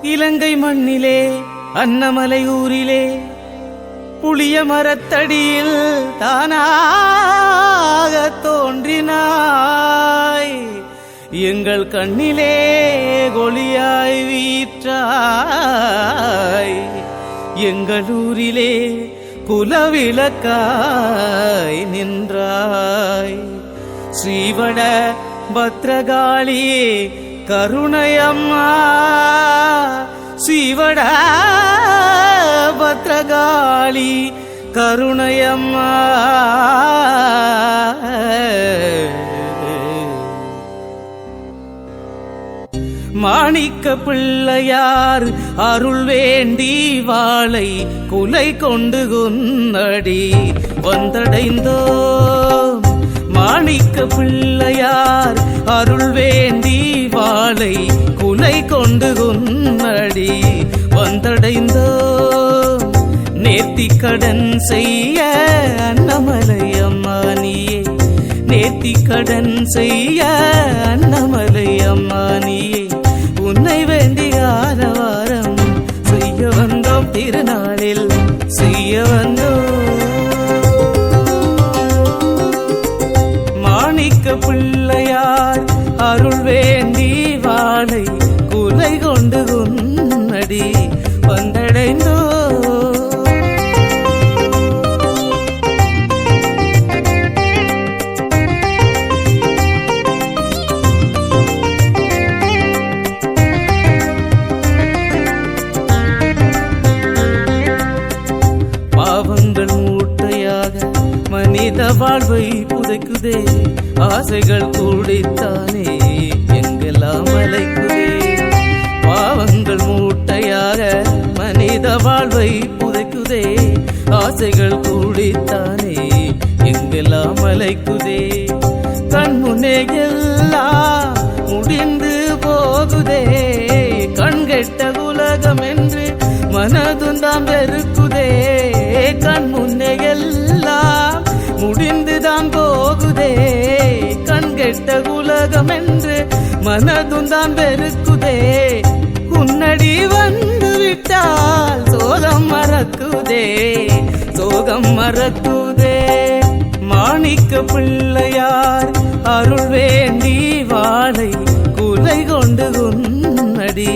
இலங்கை மண்ணிலே அன்னமலை ஊரிலே புளிய மரத்தடியில் தானாக தோன்றினாய். எங்கள் கண்ணிலே ஒளியாய் வீற்றாய். எங்கள் ஊரிலே குலவிளக்காய் நின்றாய். ஸ்ரீவட பத்ரகாளியே கருணையம்மா, ஸ்ரீவட பத்ரகாளி கருணையம்மா. மாணிக்க பிள்ளையார் அருள் வேண்டி வாளை குலை கொண்டு கொன்னடி வந்தடைந்தோம். மாணிக்க பிள்ளையார் அருள் வேண்டி வாளை குலை கொண்டு கொன்னடி வந்தடைந்தோம். நேர்த்திக்கடன் செய்ய அன்னமலை அம்மானியே, நேர்த்திக்கடன் செய்ய அன்னமலை அம்மானியே, உன்னை வேண்டி ஆரவாரம் செய்ய வந்தோம். திருநாளில் செய்ய வந்தோம். மாணிக்க பிள்ளையார் அருள் வேண்டி வாளை குலை கொண்டு கொன்னடி வந்தடைந்தோ. பாவங்கள் மூட்டையாக மனித வாழ்வை புதைக்குதே, ஆசைகள் கூடித்தானே எங்கெல்லாம் அலைக்குதே. பாவங்கள் மூட்டையாக மனித வாழ்வை புதைக்குதே, ஆசைகள் கூடித்தானே எங்கெல்லாம் அலைக்குதே. கண்முன்னே எல்லாம் முடிந்து போகுதே, கண்கெட்ட உலகம் என்று மனதுந்தான் வெறுக்குதே. கண்முன்னே எல்லாம் முடிந்துதான் போகுதே, கண்கெட்ட உலகம் என்று மனதுந்தான் வெறுக்குதே. உன்னடி வந்து விட்டால் சோகம் மறக்குதே, சோகம் மறக்குதே. மாணிக்க பிள்ளையார் அருள் வேண்டி வாளை குலை கொண்டு கொன்னடி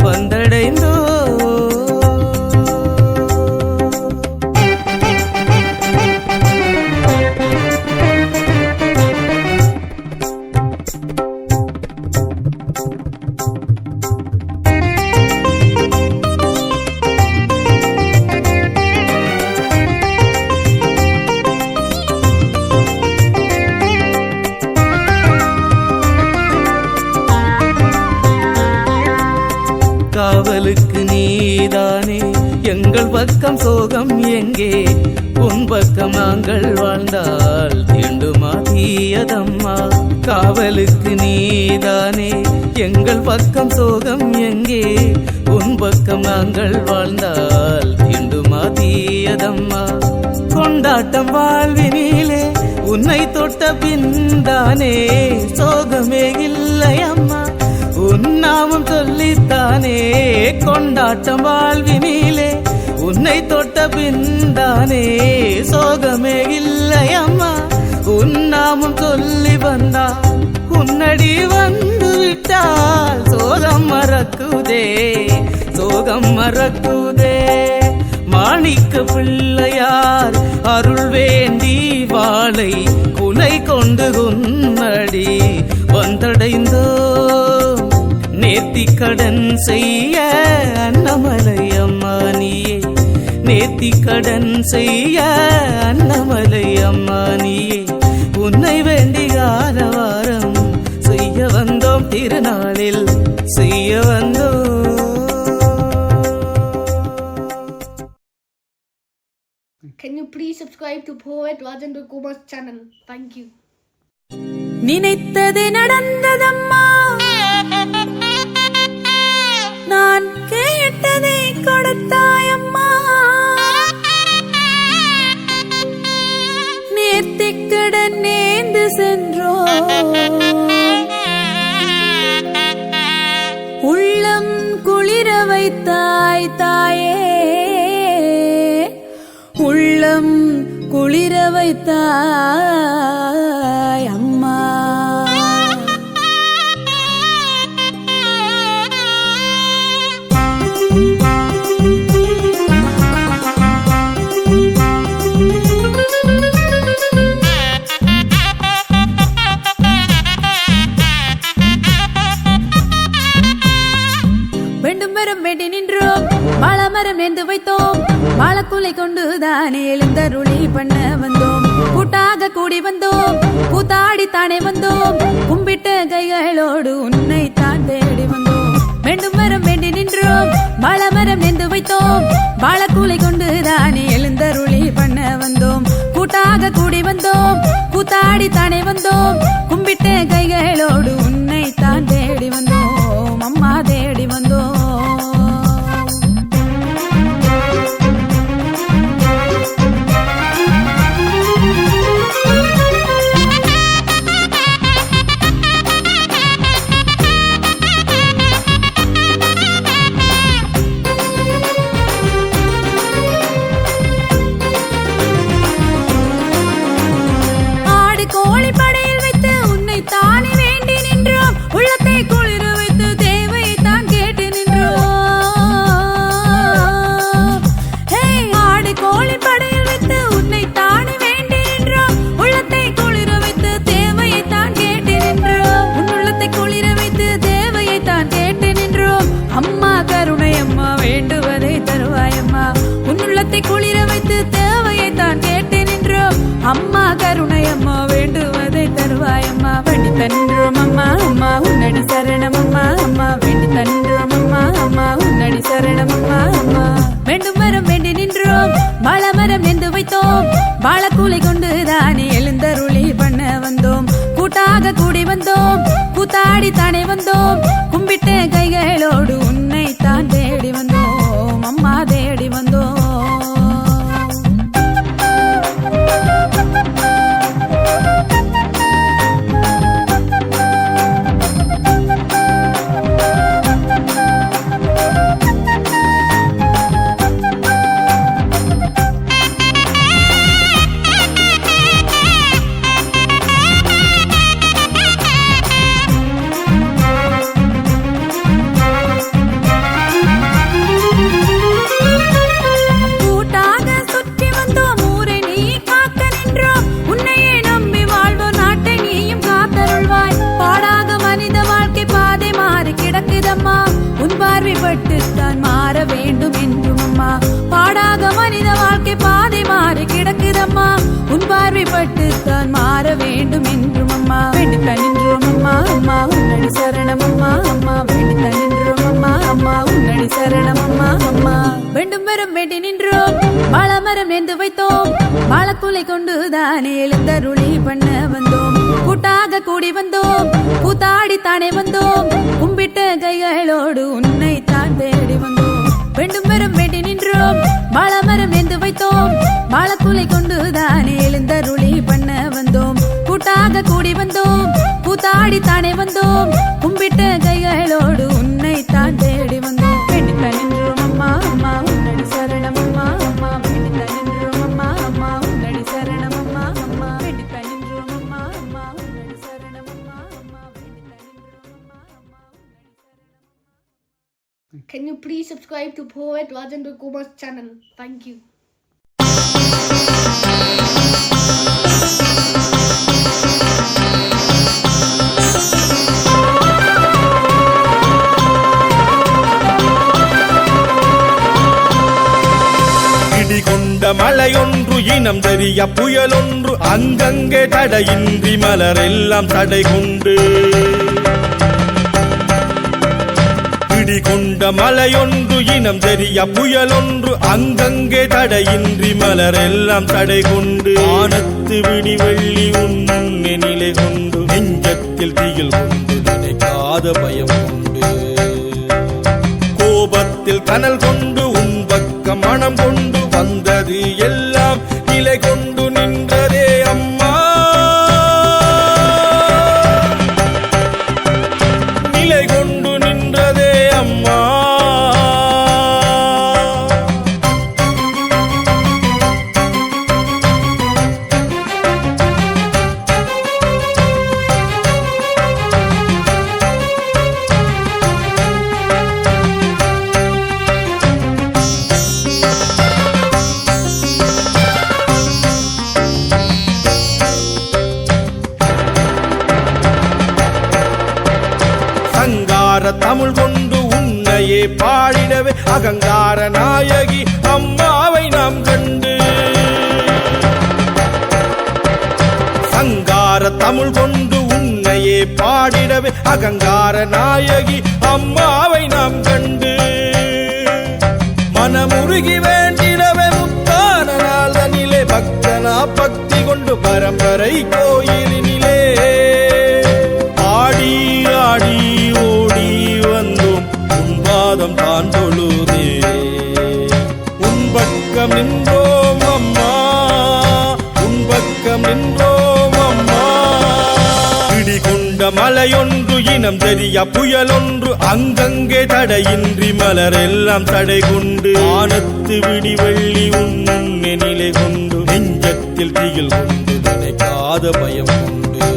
வந்தடைந்தோ. காவலுக்கு நீதானே எங்கள் பக்கம் சோகம் எங்கே, உன் பக்கம் நாங்கள் வாழ்ந்தால் தீண்டுமா தீயதம்மா. காவலுக்கு நீதானே எங்கள் பக்கம் சோகம் எங்கே, உன் பக்கம் நாங்கள் வாழ்ந்தால் தீண்டுமா தீயதம்மா. கொண்டாட்டம் வாழ்வினிலே உன்னை தொட்ட பின்தானே சோகமே இல்லையம்மா, உன்னாமும் சொல்லித்தானே. கொண்டாட்டம் வாழ்வினிலே உன்னை தொட்ட பின்தானே சோகமே இல்லையம்மா, உன்னாமும் சொல்லி வந்தா. உன்னடி வந்து விட்டால் சோகம் மறக்குதே, சோகம் மறக்குதே. மாணிக்க பிள்ளையார் அருள் வேண்டி வாளை குலை கொண்டு கொன்னடி வந்தடைந்தோ. நேர்த்திக்கடன் செய்ய அன்னமலை அம்மானியே, நேர்த்திக்கடன் செய்ய அன்னமலை அம்மானியே, உன்னை வேண்டி ஆரவாரம் செய்ய வந்தோம். திருநாளில் செய்ய வந்தோம். Can you please subscribe to Poet Rajendra Kumar's channel? Thank you. நினைத்தது நடந்ததம்மா, நான் கேட்டதை கொடுத்தாயம்மா. நேர்த்திக்கடன் நேர்ந்து சென்றோம், உள்ளம் குளிர வைத்தாய் தாயே, உள்ளம் குளிர வைத்தாய் அம்மா. வேண்டும் வரம் வேண்டி நின்றோம், வாழமரம் நேர்ந்து வைத்தோம், வாழக்குலை கொண்டு தானே எழுந்தருளி பண்ண வந்தோம். கூட்டாக கூடி வந்தோம், கூத்தாடி தானே வந்தோம், கும்பிட்ட கைகளோடு உன்னை தான் தேடி வந்தோம். வேண்டும் வரம் வேண்டி நின்றோம், வாழமரம் நேர்ந்து வைத்தோம், வாழக்குலை கொண்டு தானே எழுந்தருளி பண்ண வந்தோம். கூட்டாக கூடி வந்தோம், கூத்தாடி தானே வந்தோம், கும்பிட்ட கைகளோடு உன்னை தான் தேடி வந்தோம், அம்மா தேடி வந்தோம். கோழி படையில் வைத்து உன்னை தானே வேண்டி நின்றோம், உள்ளத்தை குளிர வைத்து தேவையை தான் கேட்டு நின்றோம். ஆடு கோழி படையில் வைத்து உன்னை தானே வேண்டி நின்றோம், உள்ளத்தை குளிர வைத்து தேவையை தான் கேட்டு நின்றோம். உன் உள்ளத்தை குளிர வைத்து தேவையை தான் கேட்டு நின்றோம். அம்மா கருணை அம்மா வேண்டுவதை தருவாயம்மா, உன் உள்ளத்தை குளிர வைத்து தேவையை தான் கேட்டு நின்றோம். அம்மா கருணை அம்மா வேண்டுவதை தருவாயம்மா, வேண்டி தன்றோம் அம்மா அம்மா உன்னடி சரணம் அம்மா அம்மா, வேண்டி தன்றோம் அம்மா அம்மா உன்னடி சரணம் அம்மா அம்மா. வேண்டும் வரம் வேண்டி நின்றோம், வாழமரம் நெந்து வைத்தோம், வாழக்கூலை கொண்டு தானே எழுந்தருளி பண்ண வந்தோம். கூட்டாக கூடி வந்தோம், கூத்தாடி தானே வந்தோம், கும்பிட்ட கைகளோடு உன்னை தான் தேடி வந்தோம், அம்மா தேடி வந்தோம். பார்வைப்பட்டுத்தான் மாற வேண்டும் என்றும் அம்மா, பாடாக மனித வாழ்க்கை பாதை மாறி கிடக்குதம்மா, உன் பார்வைப்பட்டுத்தான் மாற வேண்டும் என்றும் அம்மா. வேண்டித்தான் நின்றோம் அம்மா அம்மா உன்னடி சரணம் அம்மா அம்மா, வேண்டித்தான் நின்றோம் அம்மா அம்மா உன்னடி சரணம் அம்மா அம்மா. வேண்டும் வரம் வேண்டி நின்றோம், வாழமரம் நேர்ந்து வைத்தோம், வாழக்குலை கொண்டு தானே எழுந்தருளி பண்ண வந்தோம். கூட்டாக கூடி வந்தோம், கூத்தாடி தானே வந்தோம், கும்பிட்ட கைகளோடு உன்னை தான் தேடி வந்தோம். வேண்டும் வரம் வேண்டி நின்றோம், வாழமரம் நேர்ந்து வைத்தோம், வாழக்குலை கொண்டு தானே எழுந்தருளி பண்ண வந்தோம். கூட்டாக கூடி வந்தோம், கூத்தாடி தானே வந்தோம், கும்பிட்ட கைகளோடு உன்னை தான் தேடி வந்தோம். வேண்டித்தான் நின்றோம் அம்மா அம்மா உன்னடி சரணம் அம்மா அம்மா, வேண்டித்தான் நின்றோம் அம்மா அம்மா உன்னடி சரணம் அம்மா அம்மா, வேண்டித்தான் நின்றோம் அம்மா அம்மா உன்னடி சரணம் அம்மா அம்மா, வேண்டித்தான் நின்றோம் அம்மா அம்மா உன்னடி சரணம். Can you please subscribe to Poet Rajendra Kumar's channel? Thank you. கொண்ட மழையொன்று இனம் தெரிய புயலொன்று அங்கங்கே தடையின்றி மலரெல்லாம் தடை கொண்டு, பிடி கொண்ட மழையொன்று இனம் தெரிய புயலொன்று அங்கங்கே தடையின்றி மலரெல்லாம் தடை கொண்டு, வானத்து விடி வெள்ளி உன்னை நிலை கொண்டு, நெஞ்சத்தில் திகில் கொண்டு நினைக்காத பயம் கொண்டு, கோபத்தில் கனல் கொண்டு உன் பக்கம் மனம் கொண்டு வந்தது எல்லாம் நிலை கொண்டு நின்றதே அம்மா, நிலை கொண்டு நின்றதே அம்மா. சங்கார தமிழ் கொண்டு உன்னையே பாடிடவே அகங்கார நாயகி அம்மாவை நாம் கண்டு சங்கார தமிழ் கொண்டு உன்னையே பாடிடவே அகங்கார நாயகி அம்மாவை நாம் கண்டு மனமுருகி வேண்டிடவே முத்தான நாளிலே பக்தனா பக்தி கொண்டு பரம்பரை கோயிலினிலே ஆடி ஆடி ஓடி வந்தோம் உன் பாதம் தான் தொழுதே உன் பக்கம் நின்றோம் அம்மா உன் பக்கம் நின்றோம் அம்மா இடி கொண்ட மலையொன்று இனம் தெரிய புயலொன்று அங்கங்கே தடையின்றி மலரெல்லாம் தடை கொண்டு ஆனத்து விடி வெள்ளி உன்னை நிலை கொண்டு நெஞ்சத்தில் திகில் கொண்டு நினைக்காத பயம் கொண்டு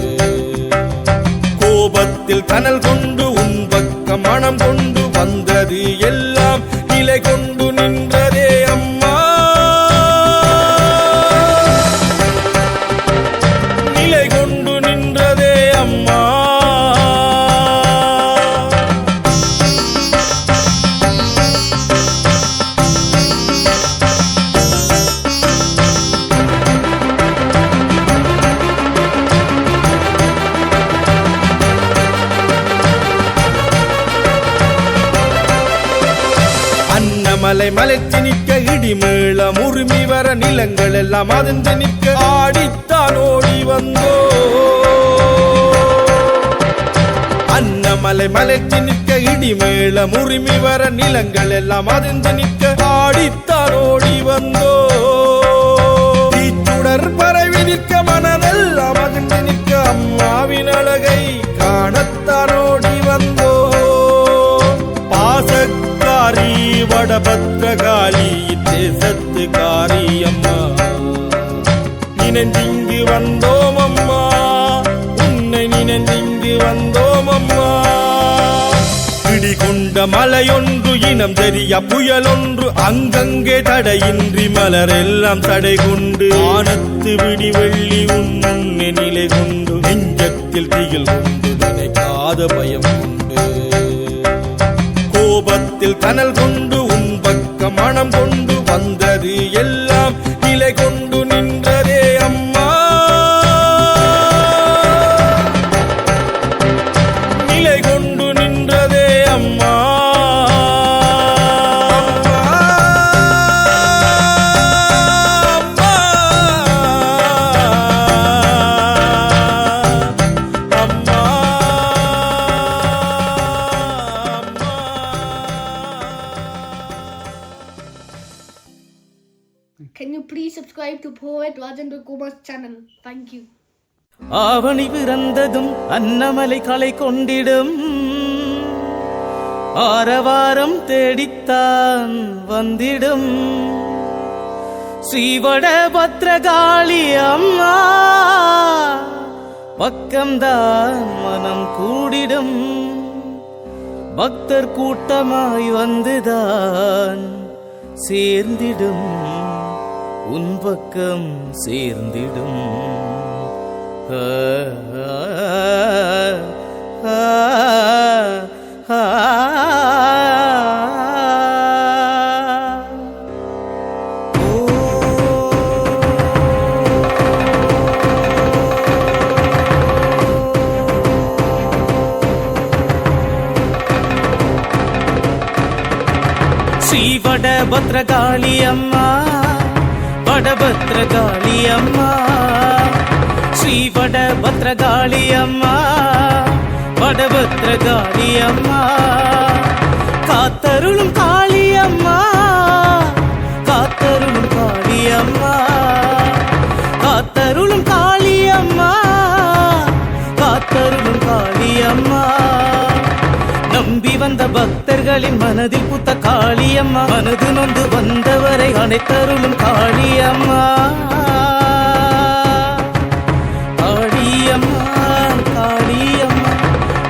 கோபத்தில் கனல் கொண்டு உன் பக்கம் மனம் கொண்டு வந்தது எல்லாம் நிலை கொண்டு நின்றதே அம்மா நிலை கொண்டு நின்றதே அம்மா மலை மலைத்து நிற்க இடிமேள முருமி வர நிலங்கள் எல்லாம் அதிர்ந்து நிற்க ஆடித்தான் ஓடி வந்தோ அன்னமலை மலைத்து நிற்க இடிமேள முருமி வர நிலங்கள் எல்லாம் அதிர்ந்து நிற்க ஆடித்தான் ஓடி வந்தோ தீச்சுடர் பரவி நிற்க மனதெல்லாம் அதிர்ந்து நிற்க அம்மாவின் அழகை காணத்தான் ஓடி வந்தோ பாசக்காரி வடபத்ரகாளி தேசத்து காரியம்மா நினைந்திங்கு வந்தோம் அம்மா உன்னை நினைந்திங்கு வந்தோம் அம்மா இடி கொண்ட மலையொன்று இனம் தெரிய புயலொன்று அங்கங்கே தடையின்றி மலரெல்லாம் தடை கொண்டு ஆனத்து விடி வெள்ளி உன்னை நிலை கொண்டு நெஞ்சத்தில் திகில் கொண்டு நினைக்காத பயம் கொண்டு கோபத்தில் கனல் கொண்டு உன் பக்கம் மனம் கொண்டு வந்தது எல்லாம் நிலை கொண்டு நின்றதே அம்மா நிலை கொண்டு நின்றதே அம்மா Can you please subscribe to Poet Rajendra Kumar's channel? Thank you. ஆவணி பிறந்ததும் அன்னமலை களை கொண்டிடும் ஆரவாரம் தேடித்தான் வந்திடும் ஸ்ரீவட பத்ரகாளி அம்மா பக்கம்தான் மனம் கூடிடும் பக்தர் கூட்டமாய் வந்துதான் சேர்ந்திடும் உன் பக்கம் சேர்ந்திடும் ஸ்ரீ வடபத்ரகாளி அம்மா வடபத்ரகாளி அம்மா ஸ்ரீ வடபத்ரகாளி அம்மா வடபத்ரகாளி அம்மா காத்தருளும் காளி அம்மா காத்தருளும் காளி அம்மா காத்தருளும் காளி அம்மா காத்தருளும் காளி அம்மா நம்பி வந்த பக்தர்களின் மனதில் புத்த காளியம்மா மனது நொந்து வந்தவரை அனைத்தருளும் காளியம்மா காளியம்மா காளியம்மா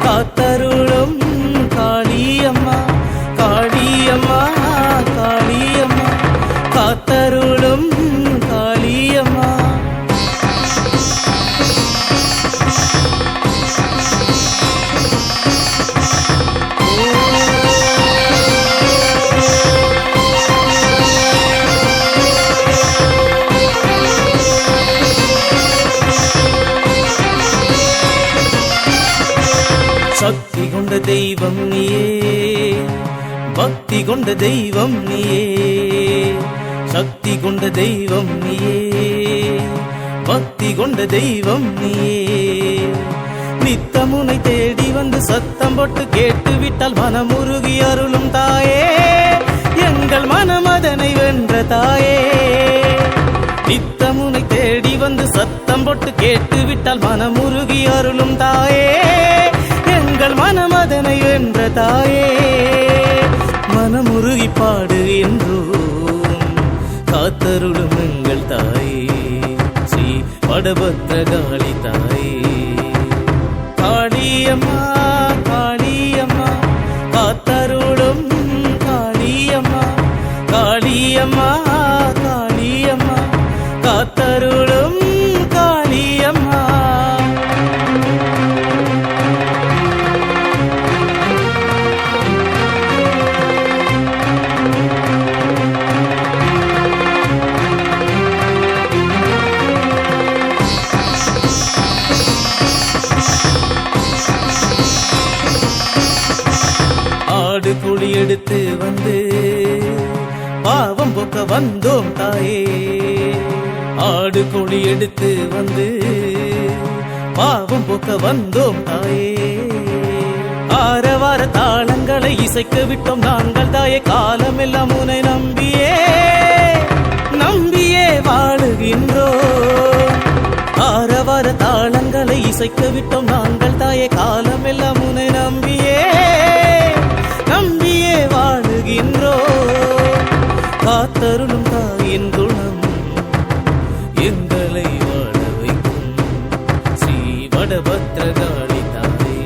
காத்தருளும் காளியம்மா காளியம்மா காளியம்மா காத்தருளும் காளியம்மா பக்தி கொண்ட தெய்வம் நீயே, சக்தி கொண்ட தெய்வம் நீயே, பக்தி கொண்ட தெய்வம் நீயே. நித்தமுனை தேடி வந்து சத்தம் போட்டு கேட்டு விட்டால் மனமுருகி அருளும் தாயே, எங்கள் மனமதனை வென்ற தாயே. நித்தமுனை தேடி வந்து சத்தம் போட்டு கேட்டு விட்டால் மனமுருகி அருளும் தாயே, எங்கள் மனமதனை வென்ற தாயே. மனமுருகி பாடுகின்றோம் காத்தருளும் எங்கள் தாயே, ஸ்ரீ வடபத்ரகாளி தாயே. காளியம்மா காளியம்மா காத்தருளும் காளியம்மா, காளியம்மா காளியம்மா காத்தருளும் காளியம்மா. ஆடு குழி எடுத்து வந்து பாவம் போக்க வந்தோம் தாயே, ஆடு குழி எடுத்து வந்து பாவம் போக்க வந்தோம் தாயே. ஆரவார தாளங்களை இசைக்க விட்டோம் நாங்கள் தாயே, காலமெல்லாம் உன்னை நம்பியே நம்பியே வாழுகின்றோம். ஆரவார தாளங்களை இசைக்க விட்டோம் நாங்கள் தாயே, காலமெல்லாம் உன்னை நம்பியே நம்பியே வாழுகின்றோம். காத்தருளும் தாயின் குணம் எங்களை வாழ வைக்கும் ஸ்ரீ வடபத்ரகாளி தாயே.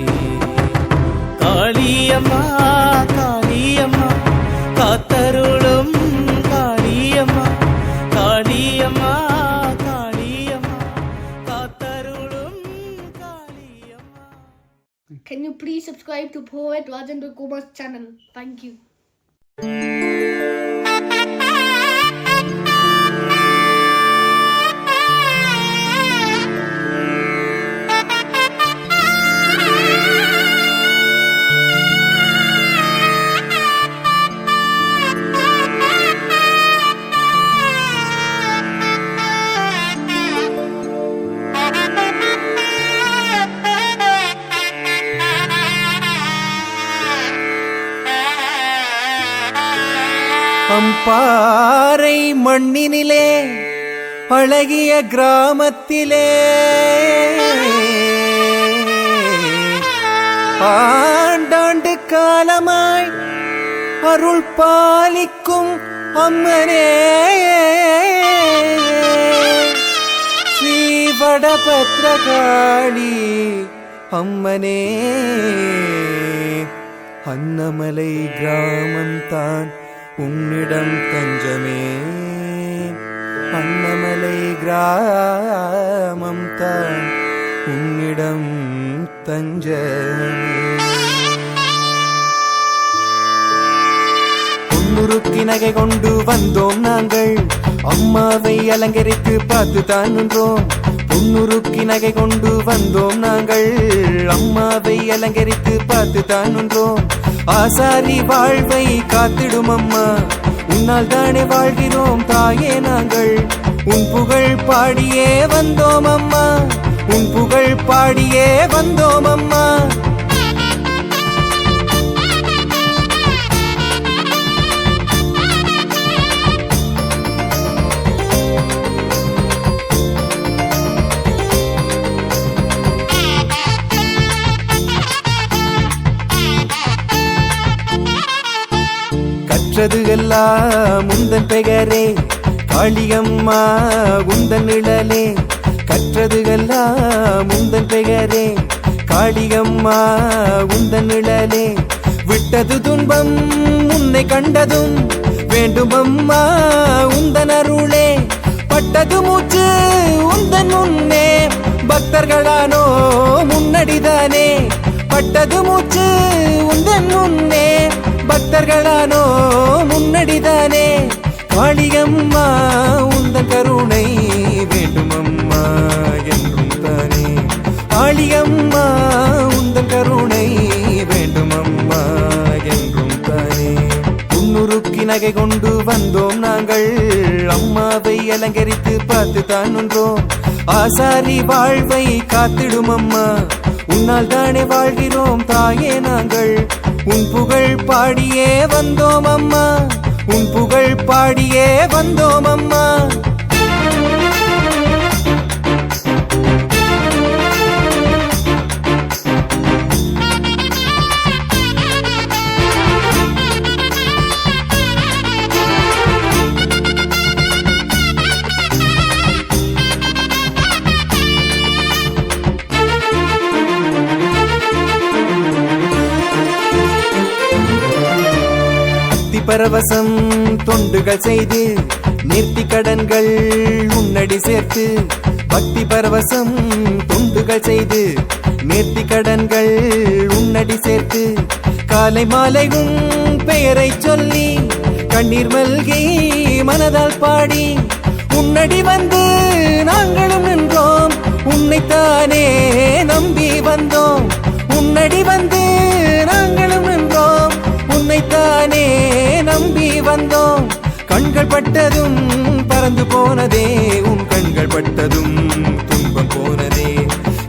காளியம்மா காளியம்மா காத்தருளும் காளியம்மா, காளியம்மா காளியம்மா காத்தருளும் Kaliyamma. Can you please subscribe to Poet Rajendra Kumar's channel? Thank you. Ampara மண்ணினிலே அழகிய கிராமத்திலே ஆண்டாண்டு காலமாய் அருள் பாலிக்கும் அம்மனே, ஸ்ரீ வடபத்ரகாளி அம்மனே. அன்னமலை கிராமம்தான் உன்னிடம் தஞ்சமே, அன்னமலை கிராமம் தான் உன்னிடம் தஞ்சமே. பொன்னுருக்கி நகை கொண்டு வந்தோம் நாங்கள், அம்மாவை அலங்கரித்து பார்த்து தான் நின்றோம். பொன்னுருக்கி நகை கொண்டு வந்தோம் நாங்கள், அம்மாவை அலங்கரித்து பார்த்து தான் நின்றோம். ஆசாரி வாழ்வை காத்திடும் அம்மா, உன்னால் தானே வாழ்கிறோம் தாயே நாங்கள். உன் புகழ் பாடியே வந்தோம் அம்மா, உன் புகழ் பாடியே வந்தோம் அம்மா. கற்றது எல்லாம் உந்தன் பெயரே, காளியம்மா உந்தன் நிழலே. கற்றது எல்லாம் உந்தன் பெயரே, காளியம்மா உந்தன் நிழலே. விட்டது துன்பம் உன்னை கண்டதும் வேண்டும் அம்மா உந்தன் அருளே. பட்டது மூச்சு உந்தன் முன்னே, பக்தர்களானோ முன்னடிதானே. பட்டது மூச்சு உந்தன் முன்னே, பக்தர்களானோ முன்னடிதானே. காளியம்மா உந்தன் கருணை வேண்டும் அம்மா என்றும் தானே. காளியம்மா உந்தன் கருணை வேண்டும் அம்மா நகை கொண்டு வந்தோம் நாங்கள் அம்மாவை அலங்கரித்து பார்த்து தான் நின்றோம் ஆசாரி வாழ்வை காத்திடும் அம்மா உன்னால் தானே வாழ்கிறோம் தாயே நாங்கள் உன் புகழ் பாடியே வந்தோம் அம்மா உன் புகழ் பாடியே வந்தோம் அம்மா பரவசம் தொண்டுகள் செய்து நேர்த்தி கடன்கள் உன்னடி சேர்த்து பக்தி பரவசம் தொண்டுகள் செய்து நேர்த்தி கடன்கள் உன்னடி சேர்த்து காலை மாலை உன் பெயரை சொல்லி கண்ணீர் மல்கி மனதால் பாடி உன்னடி வந்து நாங்களும் நின்றோம் உன்னைத்தானே நம்பி வந்தோம் உன்னடி வந்து நாங்களும் நின்றோம் உன்னைத்தானே நம்பி வந்தோம் கண்கள் பட்டதும் பறந்து போனதே உன் கண்கள் பட்டதும் துன்பம் போனதே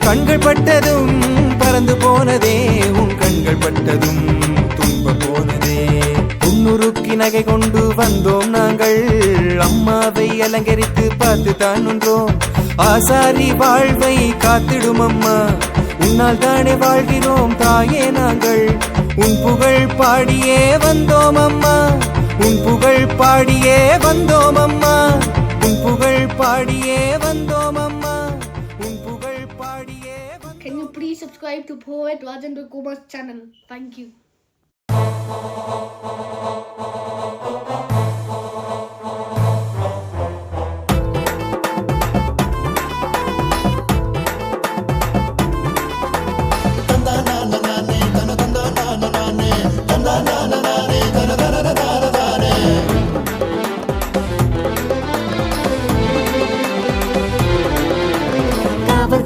கண்கள் பட்டதும் பறந்து போனதே உன் கண்கள் பட்டதும் துன்பம் போனதே உன்னுருக்கி நகை கொண்டு வந்தோம் நாங்கள் அம்மாவை அலங்கரித்து பார்த்து தான் நின்றோம் ஆசாரி வாழ்வை காத்திடும் அம்மா உன்னால் தானே வாழ்கிறோம் தாயே நாங்கள் உன் புகழ் பாடியே வந்தோம் அம்மா உன் புகழ் பாடியே வந்தோம் அம்மா உன் புகழ் பாடியே வந்தோம் அம்மா உன் புகழ் பாடியே Can you please subscribe to Poet Rajendra Kumar's channel? Thank you.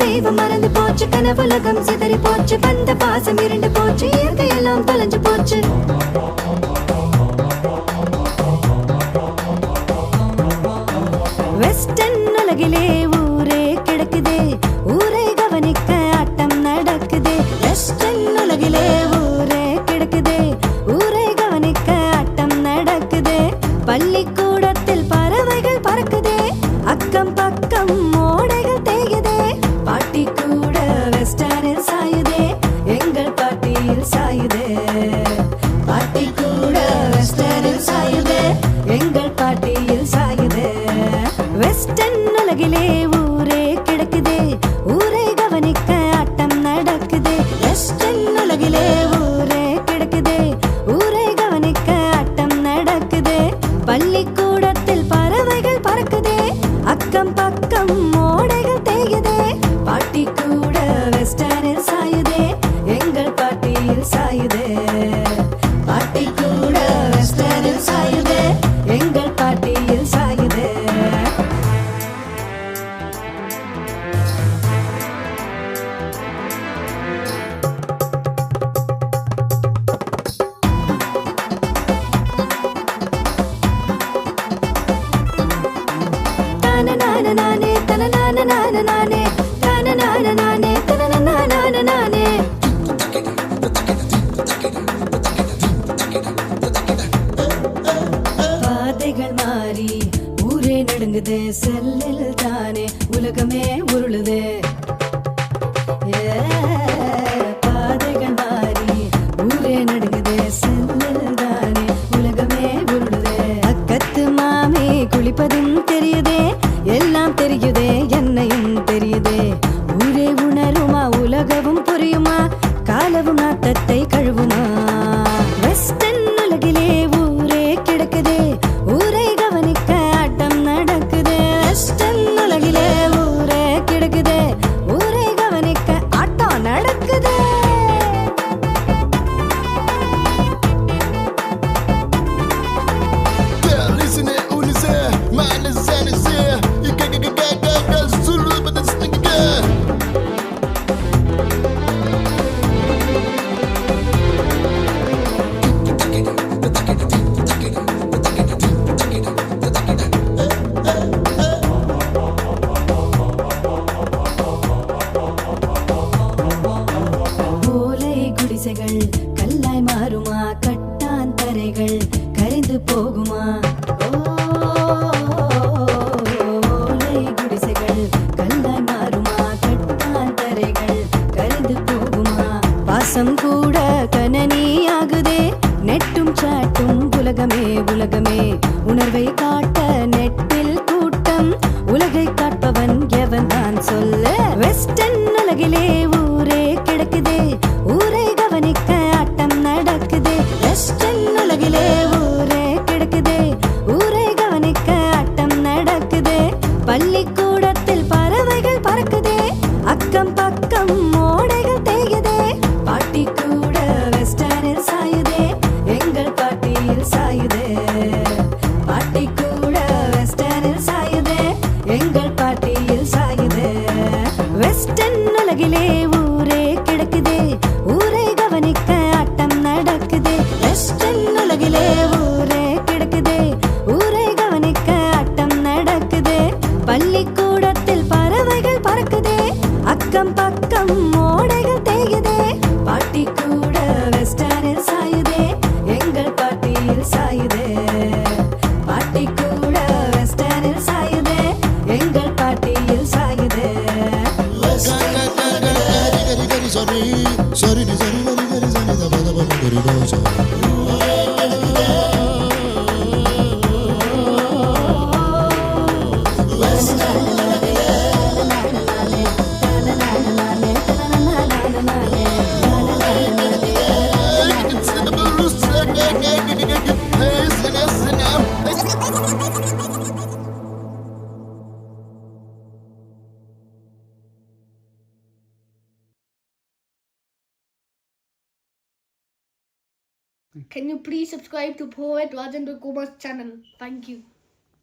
தெய்வம் மறந்து போச்சு கனவுலகம் சிதறி போச்சு வந்த பாசம் இருண்டு போச்சு இயற்கையெல்லாம் தொலைஞ்சு போச்சு வெஸ்டர்ன் உலகிலே ஊரே கிடக்குதே ஊரை கவனிக்க ஆட்டம் நடக்குதே வெஸ்டர்ன் உலகிலே ஊரே கிடக்குதே ஊரை கவனிக்க ஆட்டம் நடக்குதே பள்ளிக்கூடத்தில் பறவைகள் பறக்குதே அக்கம் பக்கம் ஓடைகள் தேயுதே பாட்டி கூட வெஸ்டர்னில் சாயுதே எங்கள் பாட்டியில் சாயுதே பாட்டி கூட வெஸ்டர்னில் சாயுதே எங்கள் பாட்டியில் சாயுதே வெஸ்டர்ன் உலகிலே ஊரே கிடக்குதே ஊரை கவனிக்க ஆட்டம் நடக்குதே வெஸ்டர்ன் உலகிலே ஊரே கிடக்குதே ஊரை கவனிக்க ஆட்டம் நடக்குதே பள்ளிக்கூடத்தில் பறவைகள் பறக்குதே அக்கம் பக்கம் ஓடைகள் தேயுதே பாட்டி கூட வெஸ்டர்னில் சாயுதே எங்கள் பாட்டியில் சாயுதே பாட்டி கூட வெஸ்டர்னில் சாயுதே எங்கள் பாட்டியில் சாயுதே நானே தனநானே நானே தனநானே தனநானே பாதைகள் மாறி ஊரே நடுங்குதே செல்லில் தானே உலகமே உருளுதே பாதைகள் மாறி ஊரே நடுங்குதே செல்லில் தானே உலகமே உருளுதே அக்கத்து மாமே குளிப்பதும் தெரியுதே எல்லாம் தெரியுதே என்னையும் தெரியுதே ஊரே உணருமா உலகவும் புரியுமா காலவும் நாத்தத்தை கழுவுமா வெஸ்டர்ன் உலகிலே ஊரே கிடக்குதே ஊரை கவனிக்க ஆட்டம் நடக்குதே வெஸ்டர்ன் உலகிலே ஊரே கிடக்குதே தரைகள் கரைந்து போகுமா ஓலை குடிசைகள் கல்லாய் மாறுமா கட்டான் தரைகள் கரைந்து போகுமா பாசம் கூட கனனியாகுதே நெட்டும் சாட்டும் உலகமே உலகமே உணர்வை காட்ட நெட்டில் கூட்டம் உலகை காட்பவன் எவன் தான் சொல்ல வெஸ்டர்ன் உலகிலே ஊரே கிடக்குதே ஊரை கவனிக்க ஆட்டம் நடக்குதே வெஸ்டர்ன் உலகிலே ஊரே கிடக்குதே ஊரை கவனிக்க ஆட்டம் நடக்குதே பள்ளிக்கூடத்தில் பறவைகள் பறக்குதே அக்கம் பக்கம் ஓடைகள் தேயுதே பாட்டி கூட வெஸ்டர்னில் சாயுதே எங்கள் பாட்டியில் சாயுதே பாட்டி கூட வெஸ்டர்னில் சாயுதே எங்கள் பாட்டியில் சாயுதே வெஸ்டர்ன் உலகிலே ஊரே கிடக்குதே ஊரை கவனிக்க ஆட்டம் நடக்குதே வெஸ்டர்ன் உலகிலே ஊரே கிடக்குதே ஊரை கவனிக்க ஆட்டம் நடக்குதே பள்ளிக்கூடத்தில் பறவைகள் பறக்குதே அக்கம் பக்கம் ஓடைகள் தேயுதே பாட்டி கூட வெஸ்டர்னில் சாயுதே எங்கள் பாட்டியில் சாயுதே பாட்டி கூட வெஸ்டர்னில் சாயுதே எங்கள் பாட்டியில் சாயுதே Can you please subscribe to Poet Rajendra Kumar's channel? Thank you.